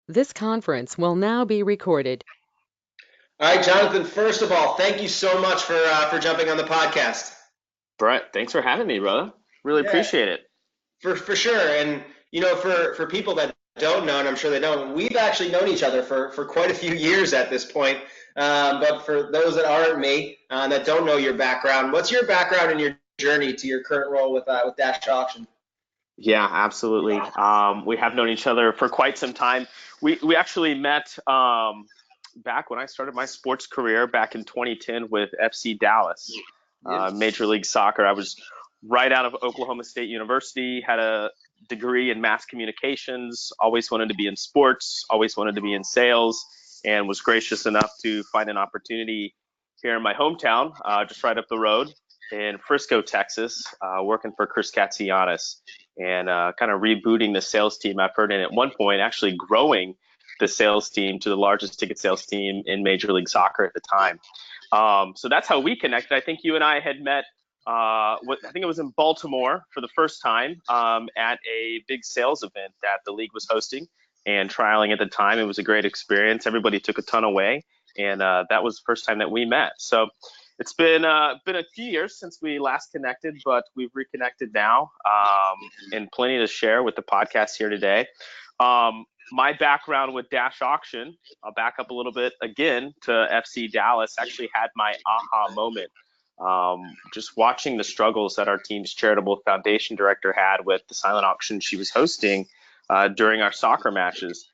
This conference will now be recorded. All right, Jonathan, first of all, thank you so much for jumping on the podcast. Brett, thanks for having me, brother. Really Yeah, appreciate it. for sure. And for people that don't know, and I'm sure they don't, we've actually known each other for quite a few years at this point. But for those that aren't me, that don't know your background, what's your background and your journey to your current role with Dash Auction? Yeah, absolutely. We have known each other for quite some time. We actually met back when I started my sports career back in 2010 with FC Dallas, Yep. Major League Soccer. I was right out of Oklahoma State University, had a degree in mass communications, always wanted to be in sports, always wanted to be in sales, and was gracious enough to find an opportunity here in my hometown, just right up the road in Frisco, Texas, working for Chris Katsianis and kind of rebooting the sales team effort. And at one point, actually growing the sales team to the largest ticket sales team in Major League Soccer at the time. So that's how we connected. I think you and I had met, I think it was in Baltimore for the first time at a big sales event that the league was hosting and trialing at the time. It was a great experience. Everybody took a ton away. And that was the first time that we met. So it's been a few years since we last connected, but we've reconnected now, and plenty to share with the podcast here today. My background with Dash Auction, I'll back up a little bit again to FC Dallas, actually had my aha moment. Just watching the struggles that our team's charitable foundation director had with the silent auction she was hosting during our soccer matches.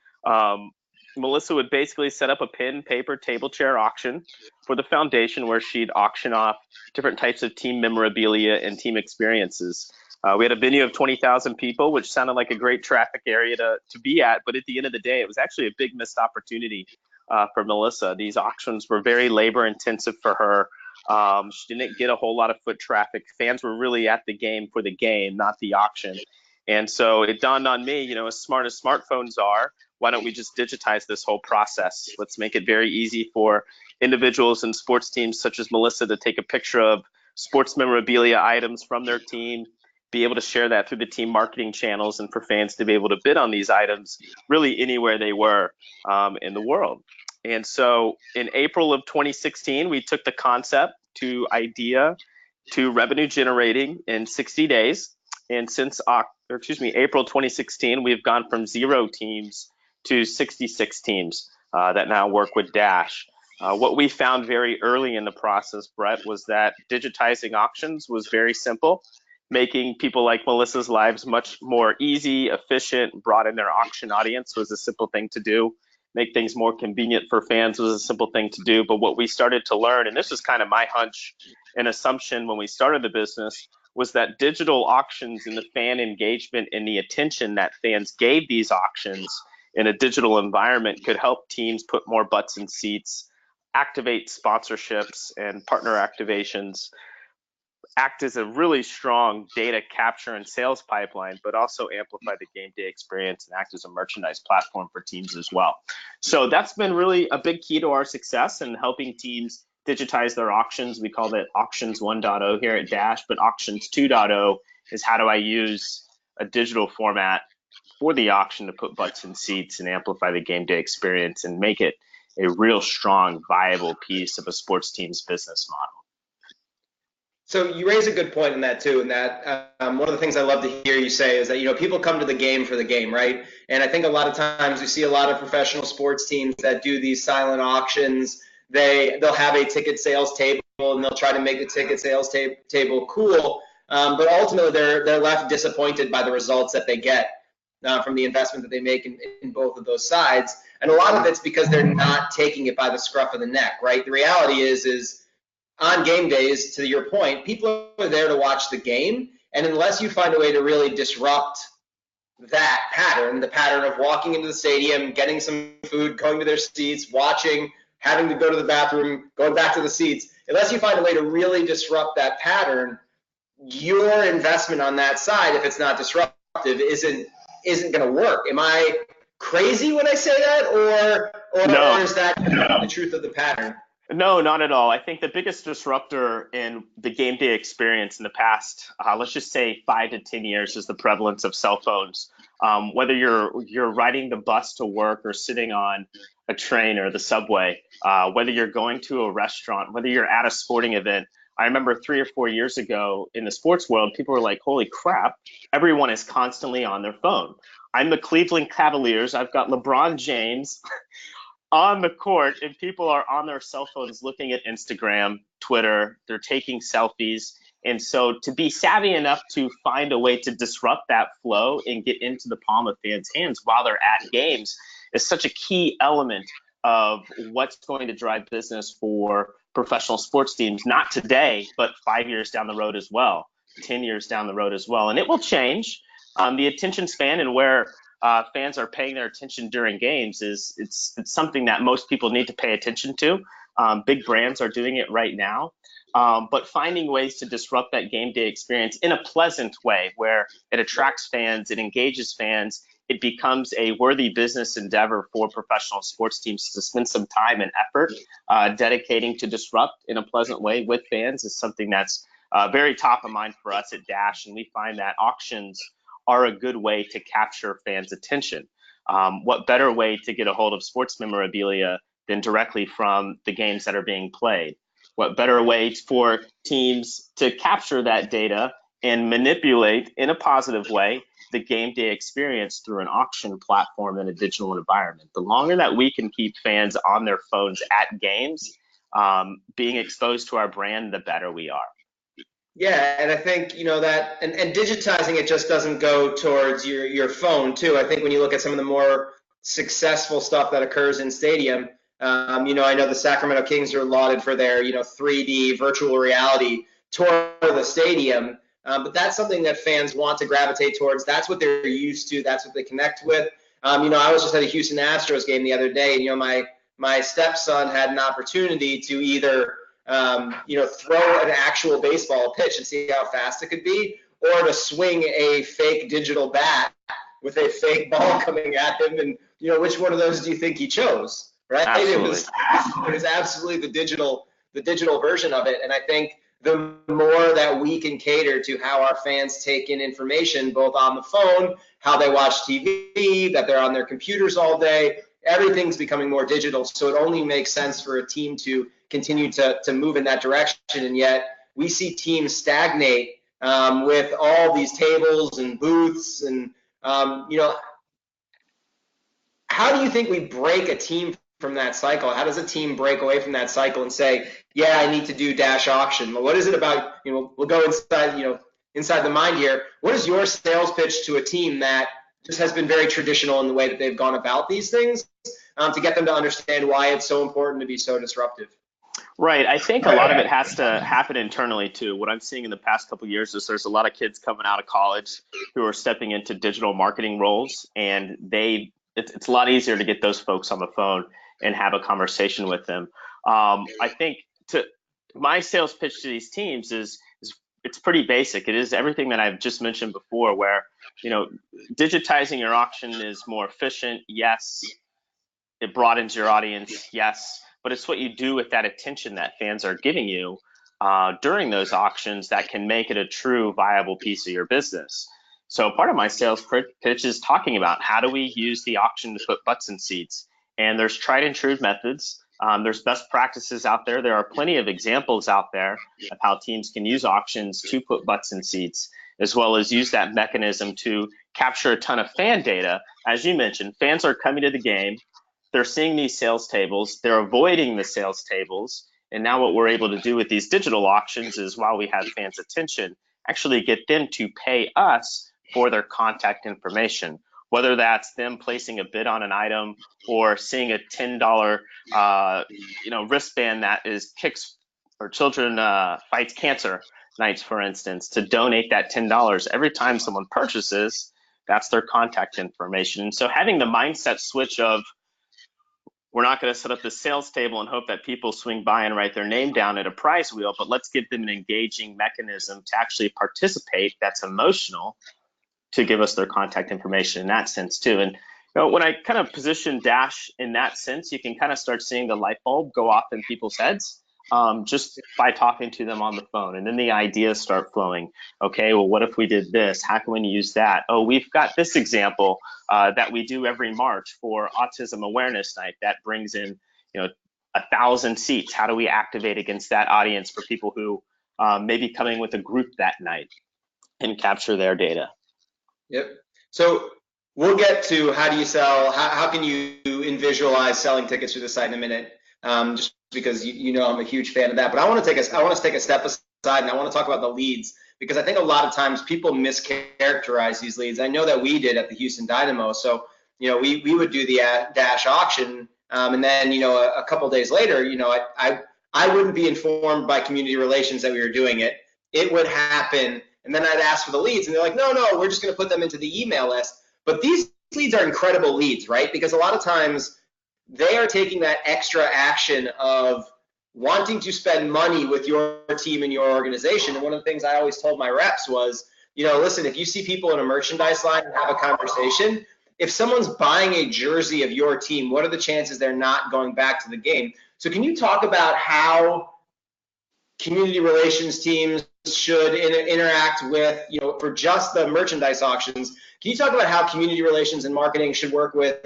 Melissa would basically set up a pen, paper, table, chair auction for the foundation where she'd auction off different types of team memorabilia and team experiences. We had a venue of 20,000 people, which sounded like a great traffic area to be at. But at the end of the day, it was actually a big missed opportunity for Melissa. These auctions were very labor intensive for her. She didn't get a whole lot of foot traffic. Fans were really at the game for the game, not the auction. And so it dawned on me, as smart as smartphones are, why don't we just digitize this whole process? Let's make it very easy for individuals and sports teams such as Melissa to take a picture of sports memorabilia items from their team, be able to share that through the team marketing channels, and for fans to be able to bid on these items really anywhere they were in the world. And so in April of 2016, we took the concept to idea to revenue generating in 60 days. And since April 2016, we've gone from 0 teams to 66 teams that now work with Dash. What we found very early in the process, Brett, was that digitizing auctions was very simple. Making people like Melissa's lives much more easy, efficient, broaden their auction audience was a simple thing to do. Make things more convenient for fans was a simple thing to do. But what we started to learn, and this was kind of my hunch and assumption when we started the business, was that digital auctions and the fan engagement and the attention that fans gave these auctions in a digital environment could help teams put more butts in seats, activate sponsorships and partner activations, act as a really strong data capture and sales pipeline, but also amplify the game day experience and act as a merchandise platform for teams as well. So that's been really a big key to our success in helping teams digitize their auctions. We call that Auctions 1.0 here at Dash, but Auctions 2.0 is how do I use a digital format for the auction to put butts in seats and amplify the game day experience and make it a real strong, viable piece of a sports team's business model. So you raise a good point in that too, and that one of the things I love to hear you say is that people come to the game for the game, right? And I think a lot of times we see a lot of professional sports teams that do these silent auctions. They'll have a ticket sales table and they'll try to make the ticket sales table cool, but ultimately they're left disappointed by the results that they get from the investment that they make in both of those sides. And a lot of it's because they're not taking it by the scruff of the neck, right? The reality is on game days, to your point, people are there to watch the game, and unless you find a way to really disrupt that pattern, the pattern of walking into the stadium, getting some food, going to their seats, watching, having to go to the bathroom, going back to the seats, unless you find a way to really disrupt that pattern, your investment on that side, if it's not disruptive, isn't going to work. Am I crazy when I say that, or No. is that the truth of the pattern? No, not at all. I think the biggest disruptor in the game day experience in the past, let's just say 5 to 10 years, is the prevalence of cell phones Whether you're riding the bus to work or sitting on a train or the subway, whether you're going to a restaurant, whether you're at a sporting event. I remember 3 or 4 years ago in the sports world, people were like, holy crap, everyone is constantly on their phone. I'm the Cleveland Cavaliers. I've got LeBron James on the court, and people are on their cell phones looking at Instagram, Twitter, they're taking selfies. And so to be savvy enough to find a way to disrupt that flow and get into the palm of fans' hands while they're at games is such a key element of what's going to drive business for professional sports teams, not today, but 5 years down the road as well, 10 years down the road as well. And it will change. The attention span and where fans are paying their attention during games it's something that most people need to pay attention to. Big brands are doing it right now, but finding ways to disrupt that game day experience in a pleasant way where it attracts fans, it engages fans, it becomes a worthy business endeavor for professional sports teams to spend some time and effort dedicating to disrupt in a pleasant way with fans is something that's very top of mind for us at Dash, and we find that auctions are a good way to capture fans' attention. What better way to get a hold of sports memorabilia than directly from the games that are being played? What better way for teams to capture that data and manipulate in a positive way the game day experience through an auction platform in a digital environment? The longer that we can keep fans on their phones at games, being exposed to our brand, the better we are. Yeah, and I think that, and digitizing it just doesn't go towards your phone too. I think when you look at some of the more successful stuff that occurs in stadium, I know the Sacramento Kings are lauded for their 3D virtual reality tour of the stadium, but that's something that fans want to gravitate towards. That's what they're used to. That's what they connect with. I was just at a Houston Astros game the other day, and my stepson had an opportunity to either throw an actual baseball pitch and see how fast it could be, or to swing a fake digital bat with a fake ball coming at him. And, which one of those do you think he chose, right? Absolutely. It was absolutely the digital version of it. And I think the more that we can cater to how our fans take in information, both on the phone, how they watch TV, that they're on their computers all day, everything's becoming more digital. So it only makes sense for a team to continue to move in that direction. And yet we see teams stagnate with all these tables and booths. And, how do you think we break a team from that cycle? How does a team break away from that cycle and say, yeah, I need to do Dash auction? What is it about, we'll go inside the mind here. What is your sales pitch to a team that just has been very traditional in the way that they've gone about these things to get them to understand why it's so important to be so disruptive? Right. I think a lot of it has to happen internally too. What I'm seeing in the past couple of years is there's a lot of kids coming out of college who are stepping into digital marketing roles, and it's a lot easier to get those folks on the phone and have a conversation with them. I think my sales pitch to these teams is it's pretty basic. It is everything that I've just mentioned before, where digitizing your auction is more efficient. Yes, it broadens your audience. Yes. But it's what you do with that attention that fans are giving you during those auctions that can make it a true viable piece of your business. So part of my sales pitch is talking about how do we use the auction to put butts in seats. And there's tried and true methods. There's best practices out there. There are plenty of examples out there of how teams can use auctions to put butts in seats, as well as use that mechanism to capture a ton of fan data. As you mentioned, fans are coming to the game. They're seeing these sales tables, they're avoiding the sales tables, and now what we're able to do with these digital auctions is, while we have fans' attention, actually get them to pay us for their contact information, whether that's them placing a bid on an item or seeing a $10 wristband that is Kicks or Children Fights Cancer Nights, for instance, to donate that $10 every time someone purchases. That's their contact information. So having the mindset switch of, we're not going to set up the sales table and hope that people swing by and write their name down at a prize wheel, but let's give them an engaging mechanism to actually participate that's emotional, to give us their contact information in that sense too. And when I kind of position Dash in that sense, you can kind of start seeing the light bulb go off in people's heads. just by talking to them on the phone. And then the ideas start flowing. Okay, well, what if we did this? How can we use that? Oh, we've got this example that we do every March for Autism Awareness Night that brings in, 1,000 seats. How do we activate against that audience for people who may be coming with a group that night and capture their data? Yep. So we'll get to how do you sell, how can you visualize selling tickets through the site in a minute, just because I'm a huge fan of that. But I want to take a step aside, and I want to talk about the leads, because I think a lot of times people mischaracterize these leads. I know that we did at the Houston Dynamo. So we would do the dash auction, and then a couple days later, I wouldn't be informed by community relations that we were doing it. It would happen. And then I'd ask for the leads, and they're like, no, we're just going to put them into the email list. But these leads are incredible leads, right? Because a lot of times they are taking that extra action of wanting to spend money with your team and your organization. And one of the things I always told my reps was, listen, if you see people in a merchandise line and have a conversation, if someone's buying a jersey of your team, what are the chances they're not going back to the game? So can you talk about how community relations teams should interact with, for just the merchandise auctions? Can you talk about how community relations and marketing should work with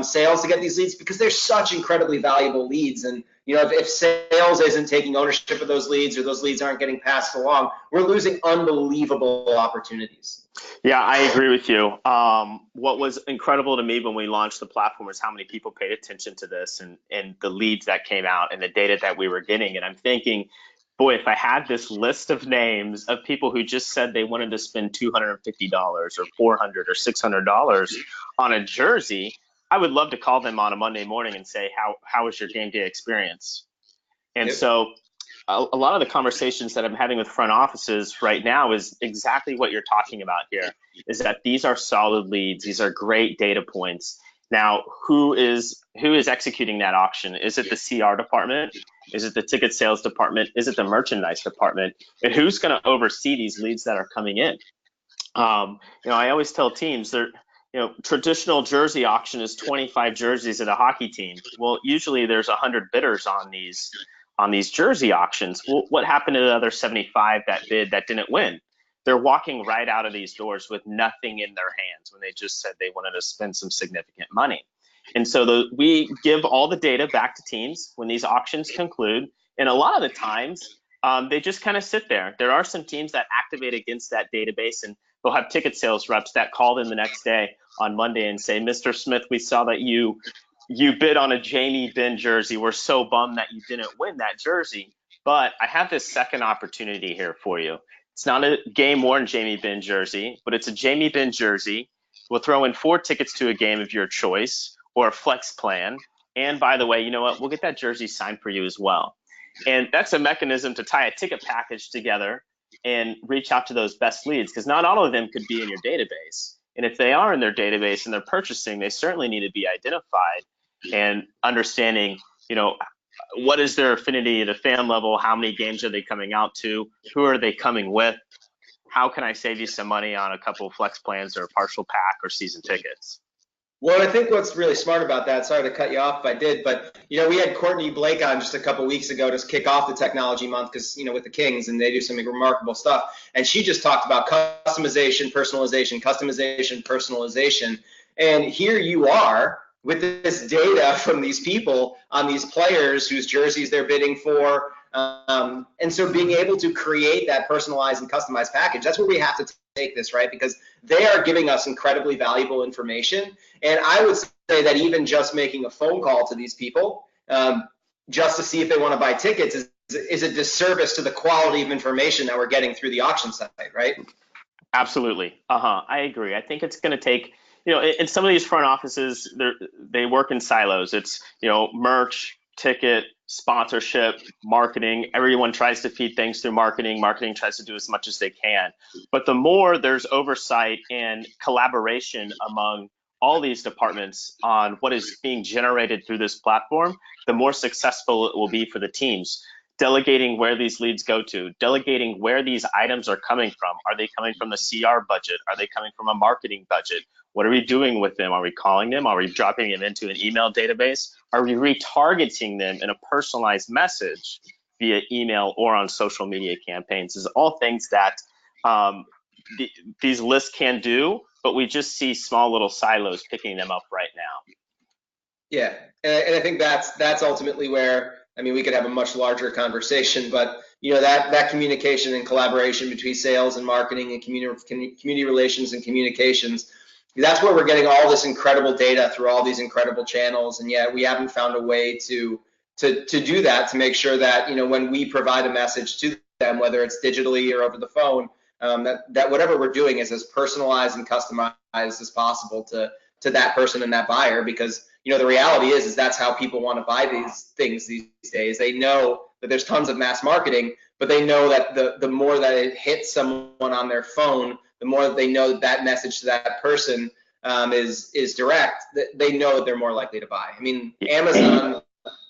sales to get these leads? Because they're such incredibly valuable leads. And, if sales isn't taking ownership of those leads, or those leads aren't getting passed along, we're losing unbelievable opportunities. Yeah, I agree with you. What was incredible to me when we launched the platform is how many people paid attention to this, and the leads that came out and the data that we were getting. And I'm thinking, boy, if I had this list of names of people who just said they wanted to spend $250 or $400 or $600 on a jersey, I would love to call them on a Monday morning and say, how was your game day experience? And Yep. so a lot of the conversations that I'm having with front offices right now is exactly what you're talking about here, is that these are solid leads. These are great data points. Now, who is executing that auction? Is it the CR department? Is it the ticket sales department? Is it the merchandise department? And who's going to oversee these leads that are coming in? I always tell teams, traditional jersey auction is 25 jerseys at a hockey team. Well, usually there's 100 bidders on these jersey auctions. Well, what happened to the other 75 that bid that didn't win? They're walking right out of these doors with nothing in their hands when they just said they wanted to spend some significant money. And so we give all the data back to teams when these auctions conclude. And a lot of the times, they just kind of sit there. There are some teams that activate against that database, and they'll have ticket sales reps that call them the next day on Monday and say, Mr. Smith, we saw that you bid on a Jamie Benn jersey. We're so bummed that you didn't win that jersey, but I have this second opportunity here for you. It's not a game-worn Jamie Benn jersey, but it's a Jamie Benn jersey. We'll throw in 4 tickets to a game of your choice or a flex plan. And by the way, you know what? We'll get that jersey signed for you as well. And that's a mechanism to tie a ticket package together and reach out to those best leads, because not all of them could be in your database. And if they are in their database and they're purchasing, they certainly need to be identified and understanding, what is their affinity at a fan level? How many games are they coming out to? Who are they coming with? How can I save you some money on a couple of flex plans or a partial pack or season tickets? Well, I think what's really smart about that, sorry to cut you off if I did, but we had Courtney Blake on just a couple weeks ago to kick off the technology month, because with the Kings, and they do some remarkable stuff. And she just talked about customization, personalization. And here you are with this data from these people on these players whose jerseys they're bidding for. And so being able to create that personalized and customized package, that's where we have to take this, right? Because they are giving us incredibly valuable information. And I would say that even just making a phone call to these people, just to see if they want to buy tickets, is a disservice to the quality of information that we're getting through the auction site, right? Absolutely. I agree. I think it's going to take, in some of these front offices, they work in silos. It's, merch, ticket, sponsorship, marketing. Everyone tries to feed things through marketing. Marketing tries to do as much as they can. But the more there's oversight and collaboration among all these departments on what is being generated through this platform, the more successful it will be for the teams. Delegating where these leads go to, delegating where these items are coming from. Are they coming from the CR budget? Are they coming from a marketing budget? What are we doing with them? Are we calling them? Are we dropping them into an email database? Are we retargeting them in a personalized message via email or on social media campaigns. Is all things that these lists can do, but we just see small little silos picking them up right now. Yeah, and I think that's ultimately where, I mean, we could have a much larger conversation, but that communication and collaboration between sales and marketing and community relations and communications, that's where we're getting all this incredible data through all these incredible channels, and yet we haven't found a way to do that, to make sure that when we provide a message to them, whether it's digitally or over the phone, that whatever we're doing is as personalized and customized as possible to that person and that buyer, because the reality is that's how people want to buy these things these days. They know that there's tons of mass marketing, but they know that the more that it hits someone on their phone, the more that they know that message to that person is direct, they know that they're more likely to buy. I mean, Amazon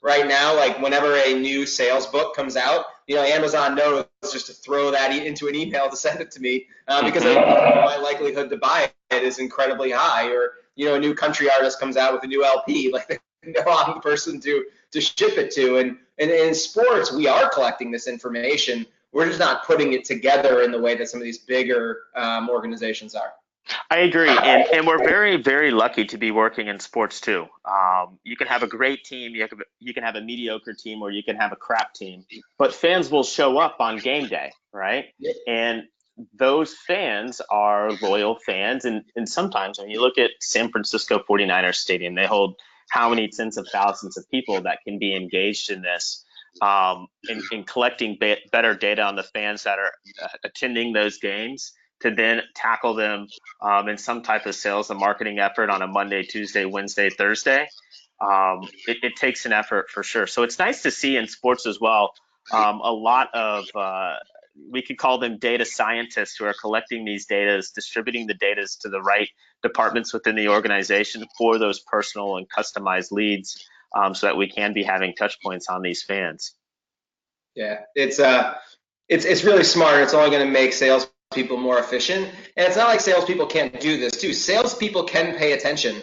right now, like whenever a new sales book comes out, Amazon knows just to throw that into an email to send it to me, because my likelihood to buy it is incredibly high. Or a new country artist comes out with a new LP, like they know I'm the person to ship it to. And in sports, we are collecting this information. We're just not putting it together in the way that some of these bigger organizations are. I agree, and we're very, very lucky to be working in sports too. You can have a great team, you can have a mediocre team, or you can have a crap team, but fans will show up on game day, right? And those fans are loyal fans, and sometimes when you look at San Francisco 49ers Stadium, they hold how many tens of thousands of people that can be engaged in this, in collecting better data on the fans that are attending those games, to then tackle them in some type of sales and marketing effort on a Monday, Tuesday, Wednesday, Thursday. It takes an effort for sure. So it's nice to see in sports as well, a lot of, we could call them data scientists, who are collecting these data, distributing the data to the right departments within the organization for those personal and customized leads, so that we can be having touch points on these fans. Yeah, it's really smart. It's only going to make sales people more efficient. And it's not like salespeople can't do this too. Salespeople can pay attention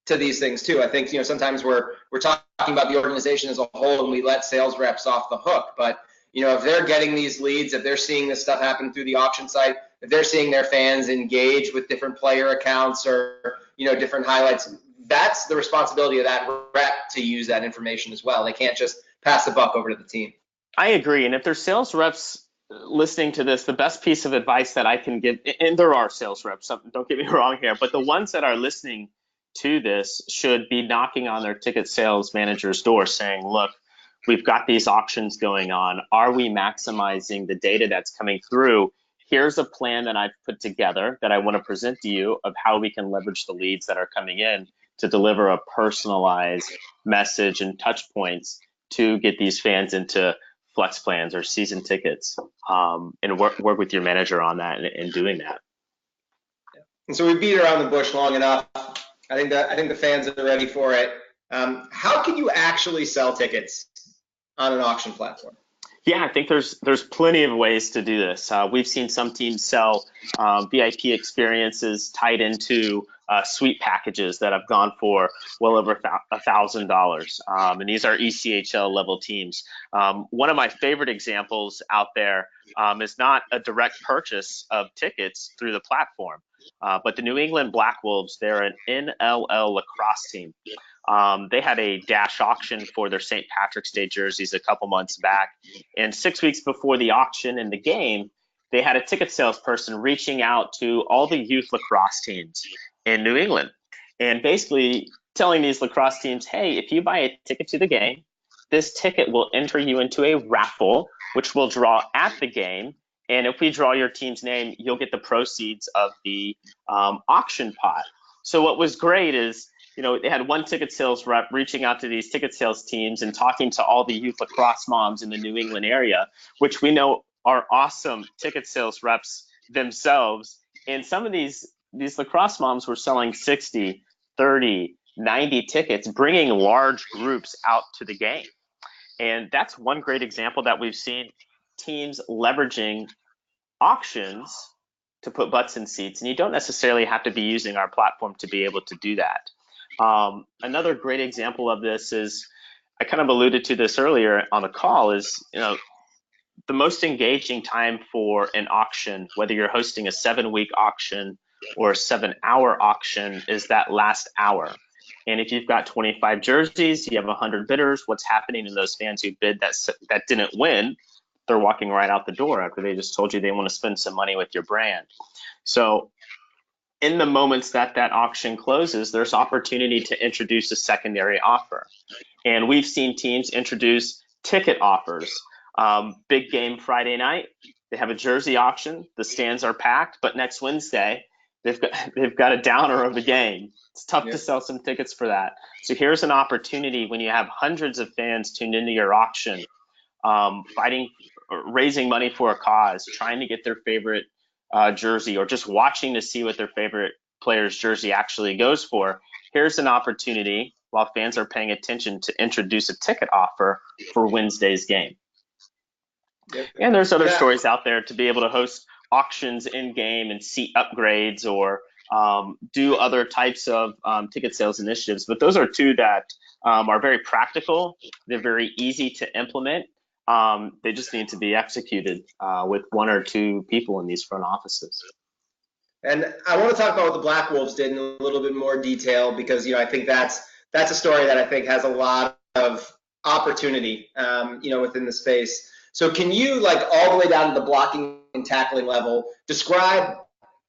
to these things too. I think sometimes we're talking about the organization as a whole, and we let sales reps off the hook. But if they're getting these leads, if they're seeing this stuff happen through the auction site, if they're seeing their fans engage with different player accounts or different highlights, that's the responsibility of that rep to use that information as well. They can't just pass the buck over to the team. I agree. And if there's sales reps listening to this, the best piece of advice that I can give, and there are sales reps, don't get me wrong here, but the ones that are listening to this should be knocking on their ticket sales manager's door saying, look, we've got these auctions going on. Are we maximizing the data that's coming through? Here's a plan that I've put together that I want to present to you of how we can leverage the leads that are coming in to deliver a personalized message and touch points to get these fans into flex plans or season tickets, and work with your manager on that and doing that. And so we beat around the bush long enough. I think the fans are ready for it. How can you actually sell tickets on an auction platform? Yeah, I think there's plenty of ways to do this. We've seen some teams sell VIP experiences tied into suite packages that have gone for well over $1,000, and these are ECHL level teams. One of my favorite examples out there is not a direct purchase of tickets through the platform, but the New England Black Wolves. They're an NLL lacrosse team. They had a dash auction for their St. Patrick's Day jerseys a couple months back, and 6 weeks before the auction and the game, they had a ticket salesperson reaching out to all the youth lacrosse teams in New England and basically telling these lacrosse teams, hey, if you buy a ticket to the game, this ticket will enter you into a raffle, which we'll draw at the game. And if we draw your team's name, you'll get the proceeds of the auction pot. So what was great is, they had one ticket sales rep reaching out to these ticket sales teams and talking to all the youth lacrosse moms in the New England area, which we know are awesome ticket sales reps themselves. And some of these lacrosse moms were selling 60, 30, 90 tickets, bringing large groups out to the game. And that's one great example that we've seen teams leveraging auctions to put butts in seats. And you don't necessarily have to be using our platform to be able to do that. Another great example of this is, I kind of alluded to this earlier on the call, is the most engaging time for an auction, whether you're hosting a 7-week auction or a 7-hour auction, is that last hour. And if you've got 25 jerseys, you have 100 bidders, what's happening to those fans who bid that didn't win? They're walking right out the door after they just told you they want to spend some money with your brand. So in the moments that auction closes, there's opportunity to introduce a secondary offer. And we've seen teams introduce ticket offers. Big game Friday night, they have a jersey auction. The stands are packed, but next Wednesday, they've got a downer of a game. It's tough to sell some tickets for that. So here's an opportunity when you have hundreds of fans tuned into your auction, raising money for a cause, trying to get their favorite jersey, or just watching to see what their favorite player's jersey actually goes for. Here's an opportunity while fans are paying attention to introduce a ticket offer for Wednesday's game. Yep. And there's other stories out there to be able to host auctions in game and seat upgrades, or do other types of ticket sales initiatives. But those are two that are very practical. They're very easy to implement. They just need to be executed with one or two people in these front offices. And I want to talk about what the Black Wolves did in a little bit more detail, because I think that's a story that I think has a lot of opportunity, within the space. So can you, like, all the way down to the blocking and tackling level, describe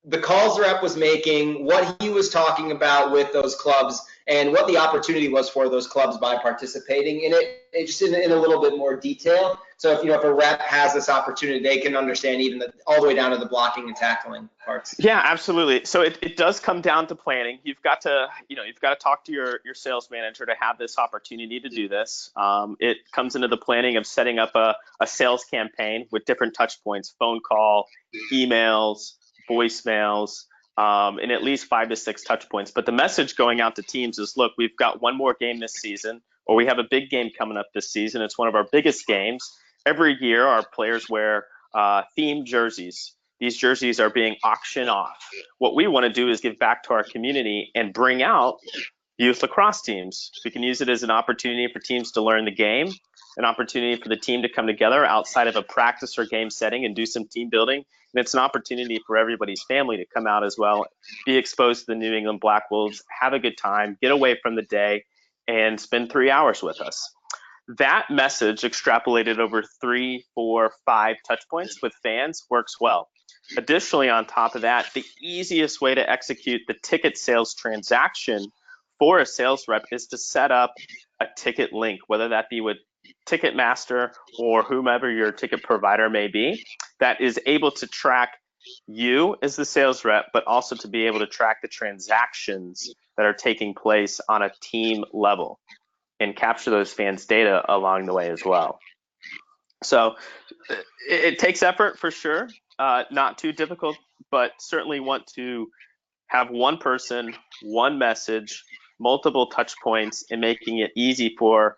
the calls the rep was making, what he was talking about with those clubs, and what the opportunity was for those clubs by participating in it, just in a little bit more detail. So if a rep has this opportunity, they can understand even all the way down to the blocking and tackling parts. Yeah, absolutely. So it does come down to planning. You've got to talk to your sales manager to have this opportunity to do this. It comes into the planning of setting up a sales campaign with different touch points: phone call, emails, voicemails, and at least 5 to 6 touch points. But the message going out to teams is, look, we've got one more game this season, or we have a big game coming up this season. It's one of our biggest games. Every year, our players wear themed jerseys. These jerseys are being auctioned off. What we want to do is give back to our community and bring out youth lacrosse teams. We can use it as an opportunity for teams to learn the game, an opportunity for the team to come together outside of a practice or game setting and do some team building. And it's an opportunity for everybody's family to come out as well, be exposed to the New England Black Wolves, have a good time, get away from the day, and spend 3 hours with us. That message extrapolated over 3, 4, 5 touch points with fans works well. Additionally, on top of that, the easiest way to execute the ticket sales transaction for a sales rep is to set up a ticket link, whether that be with Ticketmaster or whomever your ticket provider may be, that is able to track you as the sales rep, but also to be able to track the transactions that are taking place on a team level and capture those fans' data along the way as well. So it takes effort for sure, not too difficult, but certainly want to have one person, one message, multiple touch points, and making it easy for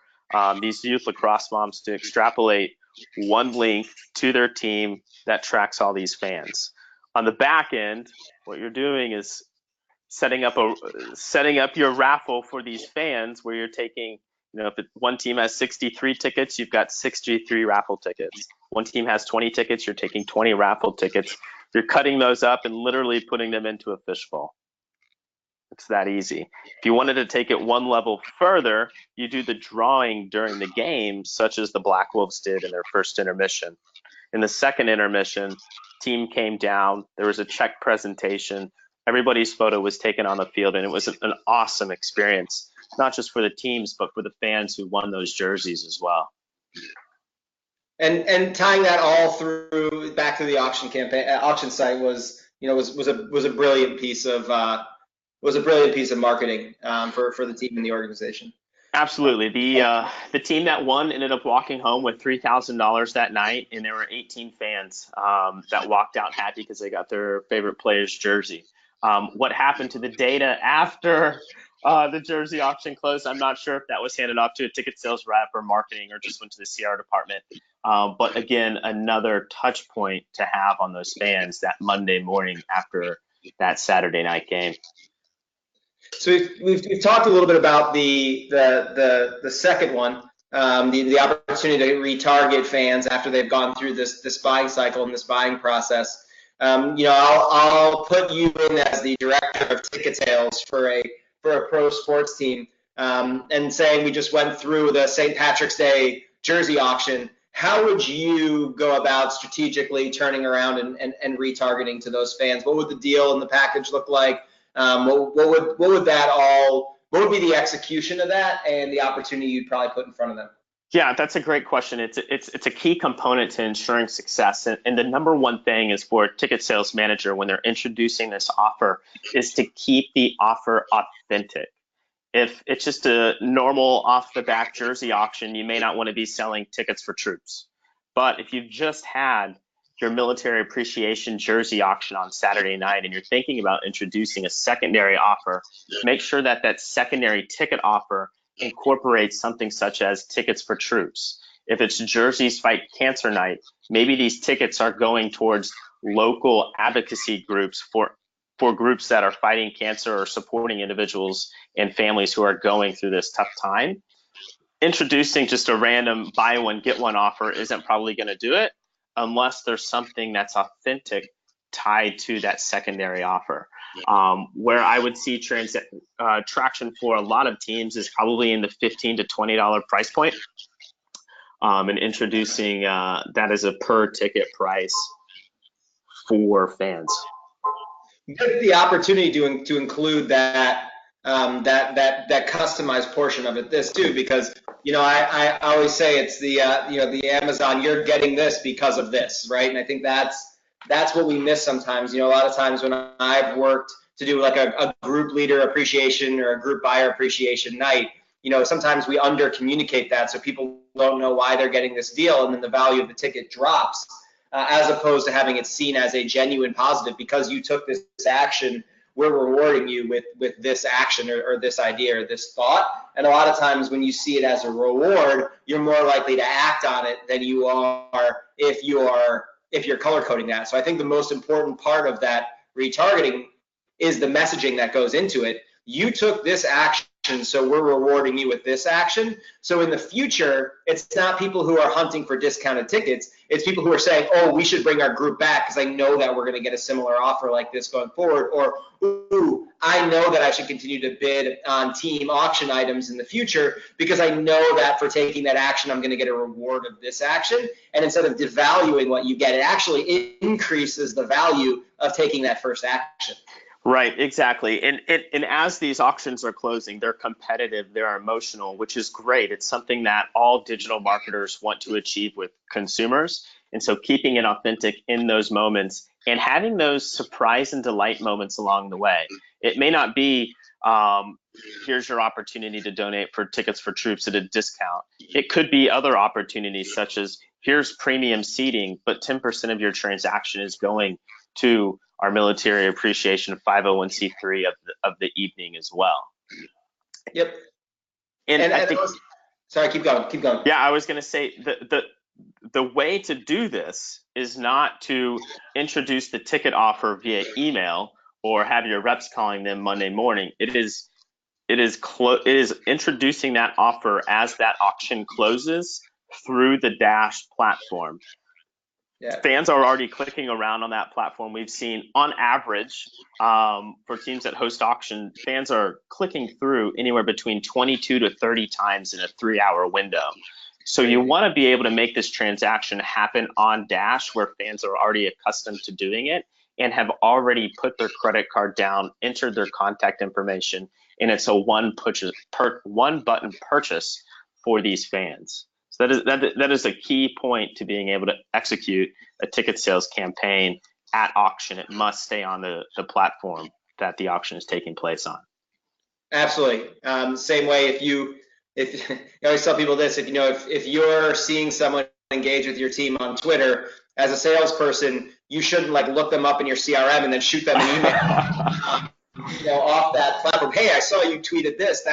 these youth lacrosse moms to extrapolate one link to their team that tracks all these fans. On the back end, what you're doing is setting up your raffle for these fans, where you're taking, if one team has 63 tickets, you've got 63 raffle tickets. One team has 20 tickets, you're taking 20 raffle tickets. You're cutting those up and literally putting them into a fishbowl. It's that easy. If you wanted to take it one level further, you do the drawing during the game, such as the Black Wolves did in their first intermission. In the second intermission, team came down, there was a check presentation, everybody's photo was taken on the field, and it was an awesome experience, not just for the teams, but for the fans who won those jerseys as well. And tying that all through back to the auction campaign, auction site was a brilliant piece of marketing for the team and the organization. Absolutely. The team that won ended up walking home with $3,000 that night, and there were 18 fans that walked out happy because they got their favorite player's jersey. What happened to the data after the jersey auction closed, I'm not sure if that was handed off to a ticket sales rep or marketing or just went to the CR department. But again, another touch point to have on those fans that Monday morning after that Saturday night game. So we've talked a little bit about the second one, the opportunity to retarget fans after they've gone through this buying cycle and this buying process. I'll put you in as the director of ticket sales for a pro sports team, and saying we just went through the St. Patrick's Day jersey auction. How would you go about strategically turning around and retargeting to those fans? What would the deal and the package look like? What would be the execution of that and the opportunity you'd probably put in front of them? Yeah, that's a great question. It's a key component to ensuring success. And the number one thing is for a ticket sales manager when they're introducing this offer is to keep the offer authentic. If it's just a normal off the back jersey auction, you may not want to be selling tickets for troops. But if you've just had your military appreciation jersey auction on Saturday night and you're thinking about introducing a secondary offer, make sure that that secondary ticket offer incorporates something such as tickets for troops. If it's Jerseys Fight Cancer Night, maybe these tickets are going towards local advocacy groups for groups that are fighting cancer or supporting individuals and families who are going through this tough time. Introducing just a random buy one, get one offer isn't probably going to do it unless there's something that's authentic tied to that secondary offer. Where I would see traction for a lot of teams is probably in the $15 to $20 price point, and introducing that as a per ticket price for fans. Get the opportunity to include that customized portion of it too, because I always say it's the Amazon, you're getting this because of this, right? And I think that's what we miss sometimes. A lot of times when I've worked to do like a group leader appreciation or a group buyer appreciation night, sometimes we under communicate that so people don't know why they're getting this deal, and then the value of the ticket drops. As opposed to having it seen as a genuine positive, because you took this action, we're rewarding you with this action or this idea or this thought. And a lot of times when you see it as a reward, you're more likely to act on it than you are if you're color coding that. So I think the most important part of that retargeting is the messaging that goes into it. You took this action, so we're rewarding you with this action. So in the future, it's not people who are hunting for discounted tickets. It's people who are saying, oh, we should bring our group back because I know that we're going to get a similar offer like this going forward. Or, ooh, I know that I should continue to bid on team auction items in the future because I know that for taking that action, I'm going to get a reward of this action. And instead of devaluing what you get, it actually increases the value of taking that first action. Right, exactly. And as these auctions are closing, they're competitive, they're emotional, which is great. It's something that all digital marketers want to achieve with consumers. And so keeping it authentic in those moments and having those surprise and delight moments along the way. It may not be, here's your opportunity to donate for tickets for troops at a discount. It could be other opportunities such as here's premium seating, but 10% of your transaction is going to our military appreciation 501c3 of the evening as well. Yep. And I think, sorry, keep going. Yeah, I was going to say the way to do this is not to introduce the ticket offer via email or have your reps calling them Monday morning. It is introducing that offer as that auction closes through the Dash platform. Yeah. Fans are already clicking around on that platform. We've seen on average for teams that host auction, fans are clicking through anywhere between 22 to 30 times in a 3-hour window. So you want to be able to make this transaction happen on Dash where fans are already accustomed to doing it and have already put their credit card down, entered their contact information, and it's a one button purchase for these fans. So that is a key point to being able to execute a ticket sales campaign at auction. It must stay on the platform that the auction is taking place on. Absolutely. Same way, if you always tell people this, if you're seeing someone engage with your team on Twitter, as a salesperson, you shouldn't look them up in your CRM and then shoot them an email off that platform. Hey, I saw you tweeted this.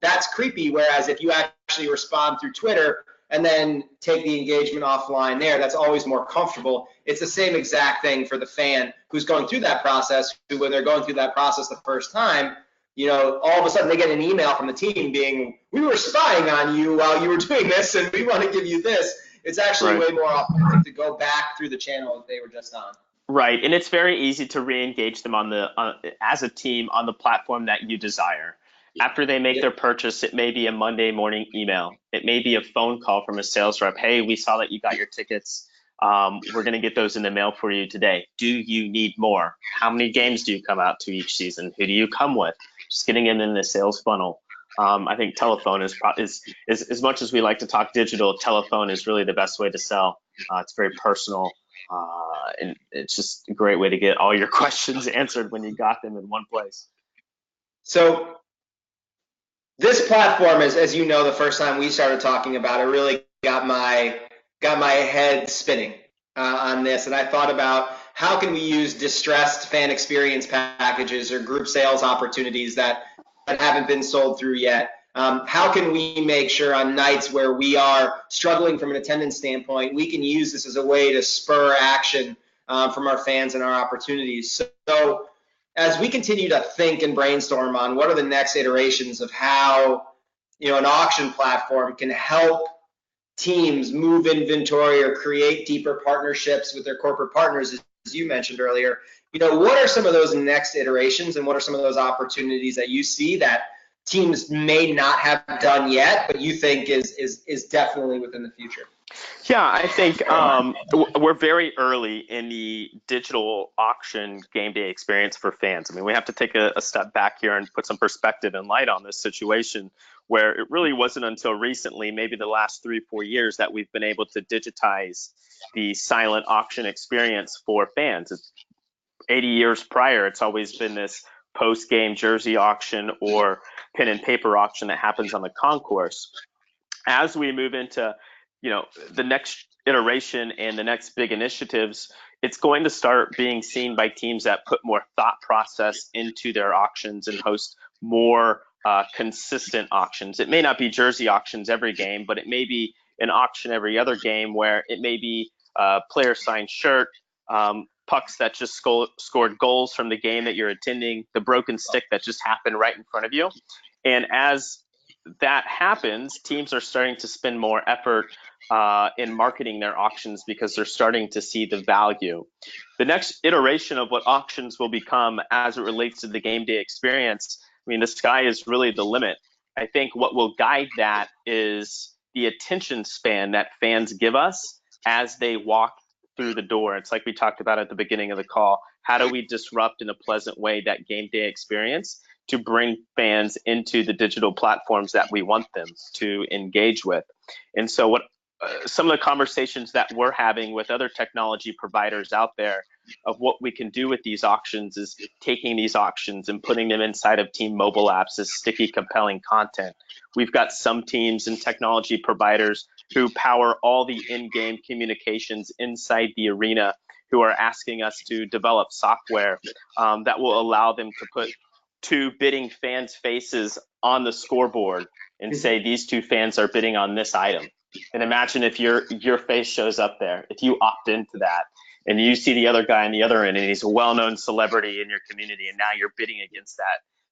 That's creepy. Whereas if you actually respond through Twitter and then take the engagement offline there, that's always more comfortable. It's the same exact thing for the fan who's going through that process, who when they're going through that process the first time, all of a sudden they get an email from the team being, we were spying on you while you were doing this and we want to give you this. It's actually way more authentic to go back through the channel that they were just on. Right, and it's very easy to re-engage them as a team on the platform that you desire. After they make their purchase, it may be a Monday morning email. It may be a phone call from a sales rep. Hey, we saw that you got your tickets. We're going to get those in the mail for you today. Do you need more? How many games do you come out to each season? Who do you come with? Just getting them in the sales funnel. I think telephone is as much as we like to talk digital, telephone is really the best way to sell. It's very personal. And it's just a great way to get all your questions answered when you got them in one place. So this platform, as you know, the first time we started talking about it, really got my head spinning on this. And I thought about how can we use distressed fan experience packages or group sales opportunities that haven't been sold through yet. How can we make sure on nights where we are struggling from an attendance standpoint, we can use this as a way to spur action from our fans and our opportunities. So as we continue to think and brainstorm on what are the next iterations of how an auction platform can help teams move inventory or create deeper partnerships with their corporate partners, as you mentioned earlier, what are some of those next iterations and what are some of those opportunities that you see that teams may not have done yet, but you think is definitely within the future? Yeah, I think we're very early in the digital auction game day experience for fans. I mean, we have to take a step back here and put some perspective and light on this situation where it really wasn't until recently, maybe the last 3-4 years, that we've been able to digitize the silent auction experience for fans. It's 80 years prior, it's always been this post-game jersey auction or pen and paper auction that happens on the concourse. As we move into the next iteration and the next big initiatives, it's going to start being seen by teams that put more thought process into their auctions and host more consistent auctions. It may not be jersey auctions every game, but it may be an auction every other game where it may be a player signed shirt, pucks that just scored goals from the game that you're attending, the broken stick that just happened right in front of you. And as that happens, teams are starting to spend more effort in marketing their auctions because they're starting to see the value. The next iteration of what auctions will become as it relates to the game day experience, I mean, the sky is really the limit. I think what will guide that is the attention span that fans give us as they walk through the door. It's like we talked about at the beginning of the call. How do we disrupt in a pleasant way that game day experience to bring fans into the digital platforms that we want them to engage with? And so what some of the conversations that we're having with other technology providers out there of what we can do with these auctions is taking these auctions and putting them inside of team mobile apps as sticky, compelling content. We've got some teams and technology providers who power all the in-game communications inside the arena who are asking us to develop software that will allow them to put two bidding fans' faces on the scoreboard and say these two fans are bidding on this item. And imagine if your face shows up there, if you opt into that and you see the other guy on the other end and he's a well-known celebrity in your community and now you're bidding against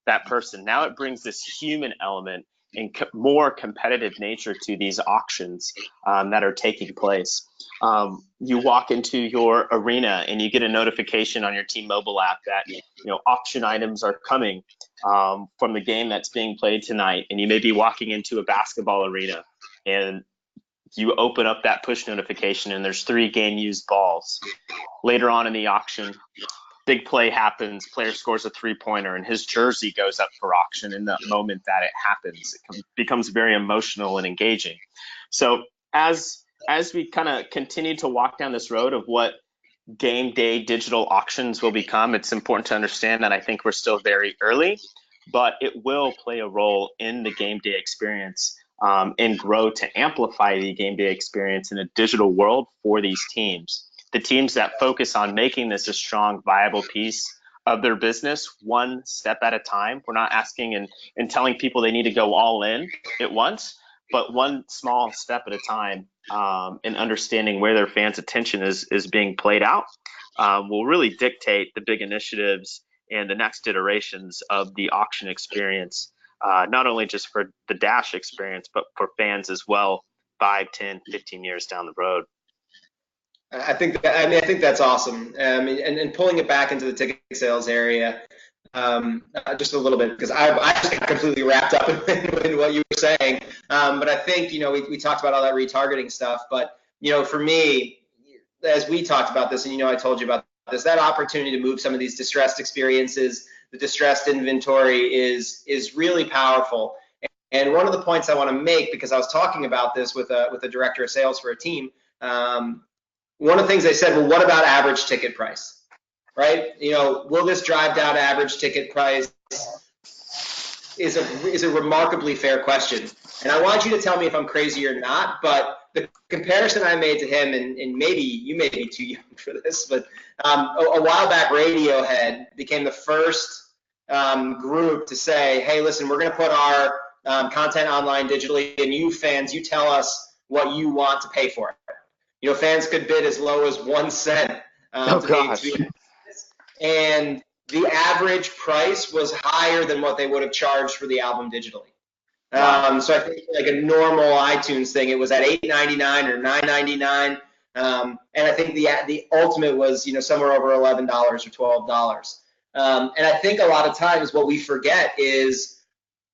that person. Now it brings this human element and more competitive nature to these auctions that are taking place. You walk into your arena and you get a notification on your team mobile app that auction items are coming from the game that's being played tonight, and you may be walking into a basketball arena and you open up that push notification and there's 3 game used balls. Later on in the auction, big play happens, player scores a 3-pointer and his jersey goes up for auction in the moment that it happens. It becomes very emotional and engaging. So as we kind of continue to walk down this road of what game day digital auctions will become, it's important to understand that I think we're still very early, but it will play a role in the game day experience and grow to amplify the game day experience in a digital world for these teams. The teams that focus on making this a strong, viable piece of their business, one step at a time. We're not asking and telling people they need to go all in at once, but one small step at a time, and understanding where their fans' attention is being played out will really dictate the big initiatives and the next iterations of the auction experience, not only just for the Dash experience, but for fans as well, 5, 10, 15 years down the road. I think that's awesome. And pulling it back into the ticket sales area, just a little bit, because I just got completely wrapped up in what you were saying. But I think, we talked about all that retargeting stuff, but, for me, as we talked about this, and, I told you about this, that opportunity to move some of these distressed experiences, the distressed inventory is really powerful. And one of the points I want to make, because I was talking about this with a director of sales for a team, one of the things they said, well, what about average ticket price, right? Will this drive down average ticket price? Is a remarkably fair question. And I want you to tell me if I'm crazy or not, but the comparison I made to him, and maybe you may be too young for this, but a while back, Radiohead became the first group to say, hey, listen, we're going to put our content online digitally, and you fans, you tell us what you want to pay for it. Fans could bid as low as 1 cent to be, and the average price was higher than what they would have charged for the album digitally. Wow. So I think like a normal iTunes thing, it was at $8.99 or $9.99, and I think the ultimate was somewhere over $11 or $12. And I think a lot of times what we forget is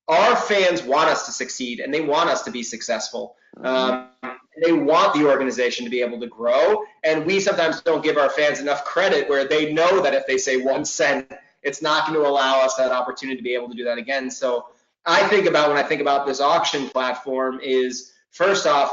our fans want us to succeed and they want us to be successful. They want the organization to be able to grow, and we sometimes don't give our fans enough credit where they know that if they say 1 cent, it's not going to allow us that opportunity to be able to do that again. So when I think about this auction platform is, first off,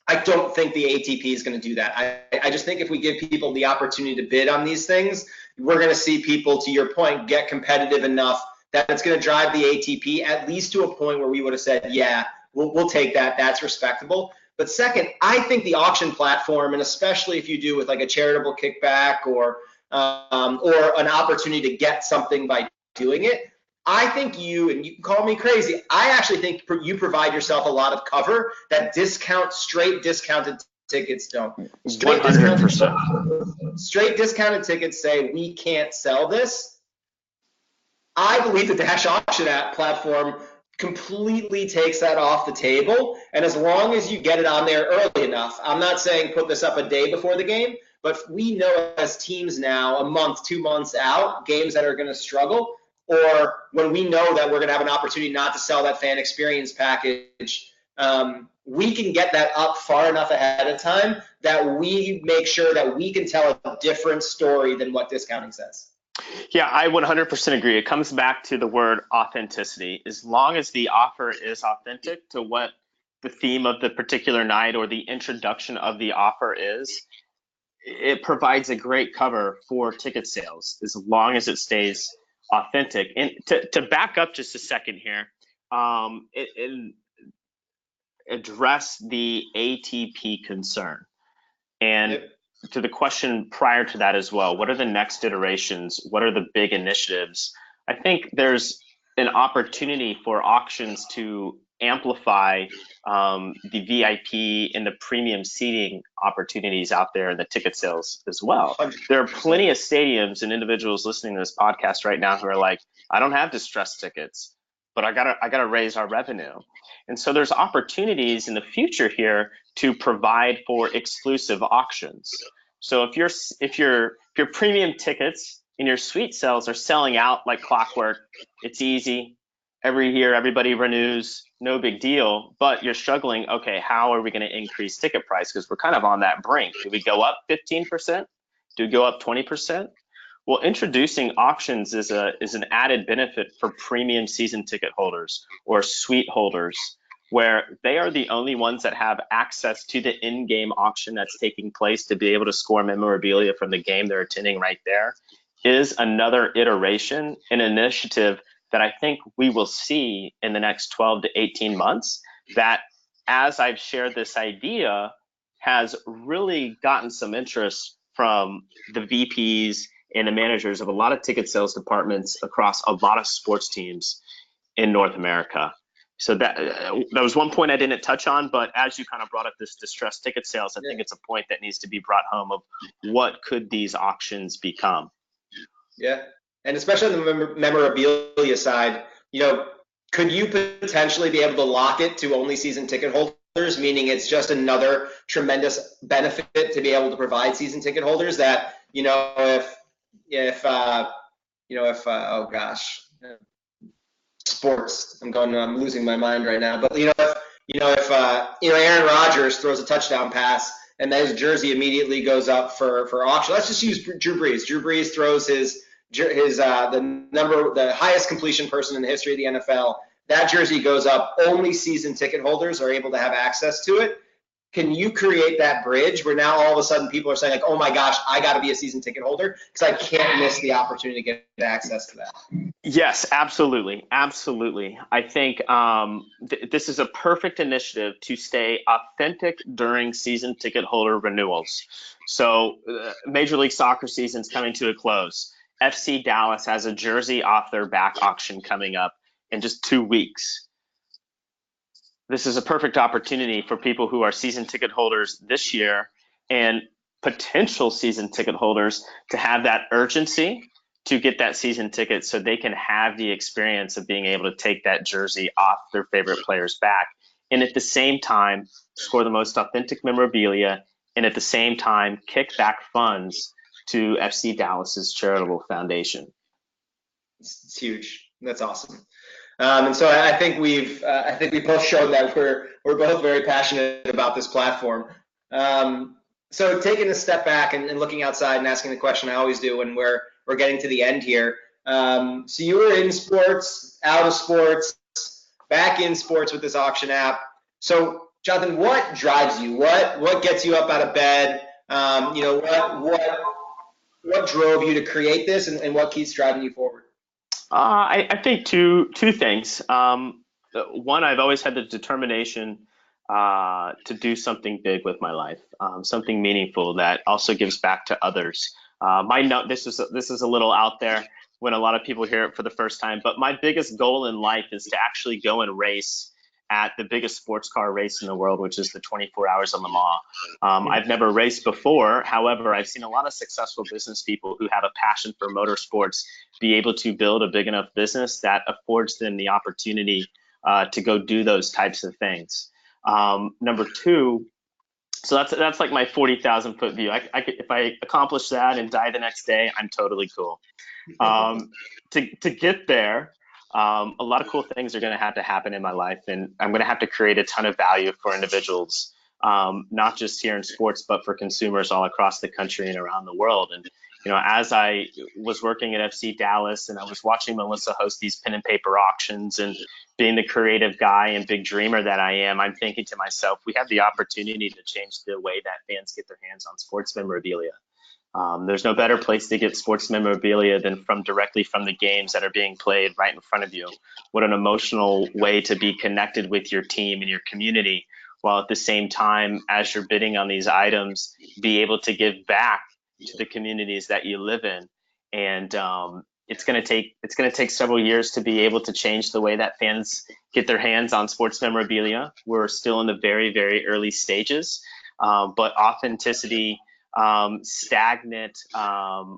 I don't think the ATP is going to do that. I just think if we give people the opportunity to bid on these things, we're going to see people, to your point, get competitive enough that it's going to drive the ATP at least to a point where we would have said, yeah, we'll take that. That's respectable. But second, I think the auction platform, and especially if you do with like a charitable kickback or an opportunity to get something by doing it, I think and you can call me crazy, I actually think you provide yourself a lot of cover that straight discounted tickets don't. 100%. Straight discounted tickets say we can't sell this. I believe the Dash Auction app platform completely takes that off the table, and as long as you get it on there early enough, I'm not saying put this up a day before the game, but we know as teams now, a month, 2 months out, games that are going to struggle, or when we know that we're going to have an opportunity not to sell that fan experience package, we can get that up far enough ahead of time that we make sure that we can tell a different story than what discounting says. Yeah, I 100% agree. It comes back to the word authenticity. As long as the offer is authentic to what the theme of the particular night or the introduction of the offer is, it provides a great cover for ticket sales as long as it stays authentic. And to back up just a second here, address the ATP concern. And to the question prior to that as well, what are the next iterations? What are the big initiatives? I think there's an opportunity for auctions to amplify the VIP and the premium seating opportunities out there in the ticket sales as well. 100%. There are plenty of stadiums and individuals listening to this podcast right now who are like, I don't have distressed tickets, but I gotta raise our revenue. And so there's opportunities in the future here to provide for exclusive auctions. So if your premium tickets and your suite sales are selling out like clockwork, it's easy. Every year, everybody renews, no big deal, but you're struggling, okay, how are we going to increase ticket price? Because we're kind of on that brink. Do we go up 15%? Do we go up 20%? Well, introducing auctions is an added benefit for premium season ticket holders or suite holders, where they are the only ones that have access to the in-game auction that's taking place to be able to score memorabilia from the game they're attending right there, is another iteration, an initiative that I think we will see in the next 12 to 18 months, that as I've shared this idea has really gotten some interest from the VPs and the managers of a lot of ticket sales departments across a lot of sports teams in North America. So that was one point I didn't touch on, but as you kind of brought up this distressed ticket sales, I think it's a point that needs to be brought home of what could these auctions become. Yeah. and especially on the memorabilia side, could you potentially be able to lock it to only season ticket holders, meaning it's just another tremendous benefit to be able to provide season ticket holders that, if oh gosh, sports, I'm losing my mind right now, but if Aaron Rodgers throws a touchdown pass and then his jersey immediately goes up for auction. Let's just use Drew Brees. Drew Brees throws the highest completion person in the history of the NFL. That jersey goes up. Only season ticket holders are able to have access to it. Can you create that bridge where now all of a sudden people are saying, like, oh my gosh, I got to be a season ticket holder because I can't miss the opportunity to get access to that? Yes, absolutely. Absolutely. I think this is a perfect initiative to stay authentic during season ticket holder renewals. So Major League Soccer season's coming to a close. FC Dallas has a jersey off their back auction coming up in just 2 weeks. This is a perfect opportunity for people who are season ticket holders this year and potential season ticket holders to have that urgency to get that season ticket so they can have the experience of being able to take that jersey off their favorite player's back, and at the same time score the most authentic memorabilia, and at the same time kick back funds to FC Dallas's charitable foundation. It's huge. That's awesome. And so I think we both shown that we're both very passionate about this platform. So taking a step back and looking outside and asking the question I always do when we're getting to the end here. So you were in sports, out of sports, back in sports with this auction app. So Jonathan, what drives you? What gets you up out of bed? What drove you to create this, and what keeps driving you forward? I think two things. One, I've always had the determination to do something big with my life, something meaningful that also gives back to others. This is a little out there when a lot of people hear it for the first time, but my biggest goal in life is to actually go and race at the biggest sports car race in the world, which is the 24 Hours on Le Mans. I've never raced before. However, I've seen a lot of successful business people who have a passion for motorsports be able to build a big enough business that affords them the opportunity to go do those types of things. Number two, so that's like my 40,000 foot view. If I accomplish that and die the next day, I'm totally cool. To get there, a lot of cool things are going to have to happen in my life, and I'm going to have to create a ton of value for individuals, not just here in sports, but for consumers all across the country and around the world. And as I was working at FC Dallas and I was watching Melissa host these pen and paper auctions, and being the creative guy and big dreamer that I am, I'm thinking to myself, we have the opportunity to change the way that fans get their hands on sports memorabilia. There's no better place to get sports memorabilia than directly from the games that are being played right in front of you. What an emotional way to be connected with your team and your community, while at the same time, as you're bidding on these items, be able to give back to the communities that you live in. And it's going to take several years to be able to change the way that fans get their hands on sports memorabilia. We're still in the very, very early stages, but authenticity, stagnant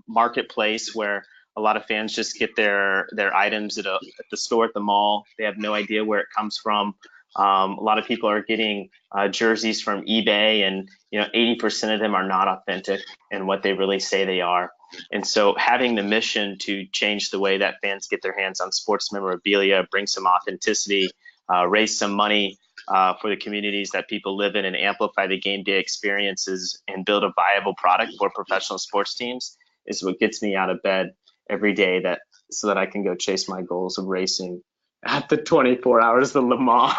marketplace where a lot of fans just get their items at the store, at the mall. They have no idea where it comes from. A lot of people are getting jerseys from eBay, and 80% of them are not authentic in what they really say they are. And so having the mission to change the way that fans get their hands on sports memorabilia, bring some authenticity, raise some money for the communities that people live in, and amplify the game day experiences and build a viable product for professional sports teams is what gets me out of bed every day, so that I can go chase my goals of racing at the 24 Hours of Le Mans.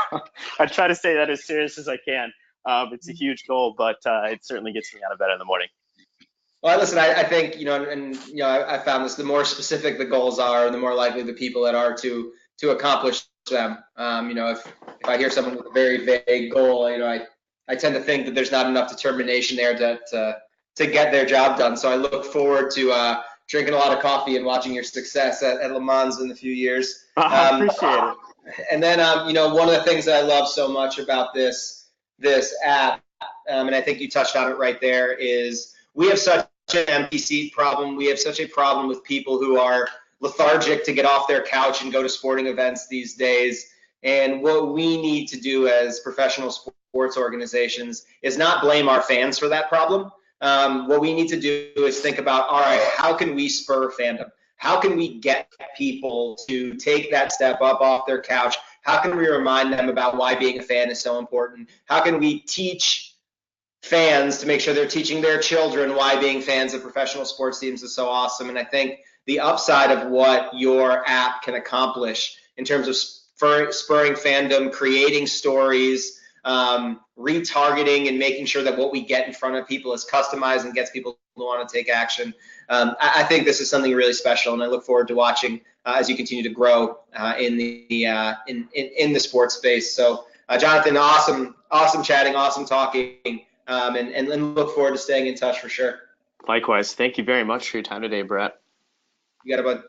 I try to say that as serious as I can. It's a huge goal, but it certainly gets me out of bed in the morning. Well, listen, I think, I found this, the more specific the goals are, the more likely the people that are to accomplish them. If I hear someone with a very vague goal, I tend to think that there's not enough determination there to get their job done. So I look forward to drinking a lot of coffee and watching your success at Le Mans in a few years. I appreciate it. And then, one of the things that I love so much about this app, and I think you touched on it right there, is we have such an empty seat problem. We have such a problem with people who are lethargic to get off their couch and go to sporting events these days. And what we need to do as professional sports organizations is not blame our fans for that problem. What we need to do is think about, all right, how can we spur fandom? How can we get people to take that step up off their couch? How can we remind them about why being a fan is so important? How can we teach fans to make sure they're teaching their children why being fans of professional sports teams is so awesome? And I think the upside of what your app can accomplish in terms of spurring fandom, creating stories, retargeting, and making sure that what we get in front of people is customized and gets people to want to take action. I think this is something really special, and I look forward to watching as you continue to grow in the sports space. So, Jonathan, awesome chatting, awesome talking, and look forward to staying in touch for sure. Likewise. Thank you very much for your time today, Brett. You got it, bud.